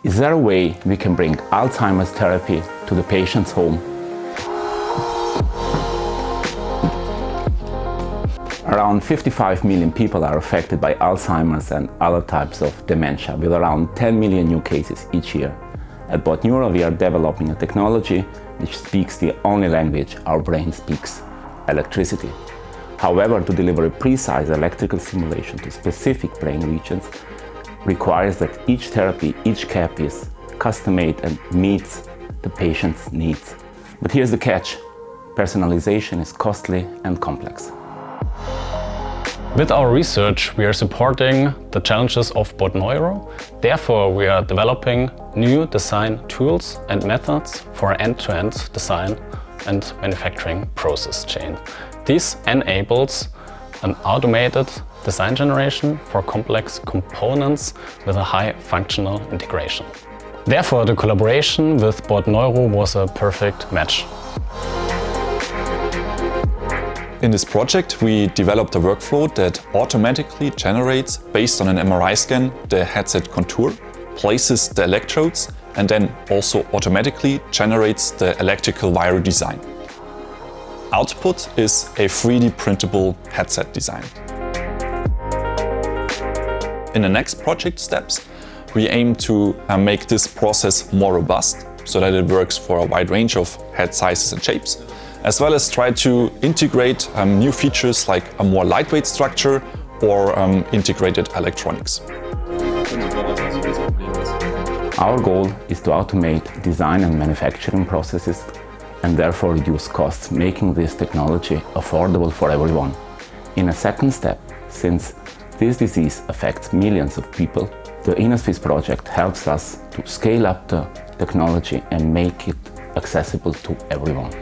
Is there a way we can bring Alzheimer's therapy to the patient's home? Around 55 million people are affected by Alzheimer's and other types of dementia, with around 10 million new cases each year. At Bottneuro, we are developing a technology which speaks the only language our brain speaks: electricity. However, to deliver a precise electrical stimulation to specific brain regions requires that each therapy, each cap is custom-made and meets the patient's needs. But here's the catch: personalization is costly and complex. With our research, we are supporting the challenges of Bottneuro. Therefore, we are developing new design tools and methods for end-to-end design and manufacturing process chain. This enables an automated design generation for complex components with a high functional integration. Therefore, the collaboration with Bottneuro was a perfect match. In this project, we developed a workflow that automatically generates, based on an MRI scan, the headset contour, places the electrodes, and then also automatically generates the electrical wire design. Output is a 3D printable headset design. In the next project steps, we aim to make this process more robust so that it works for a wide range of head sizes and shapes, as well as try to integrate new features like a more lightweight structure or integrated electronics. Our goal is to automate design and manufacturing processes and therefore reduce costs, making this technology affordable for everyone. In a second step, since this disease affects millions of people, the InnoSwiss project helps us to scale up the technology and make it accessible to everyone.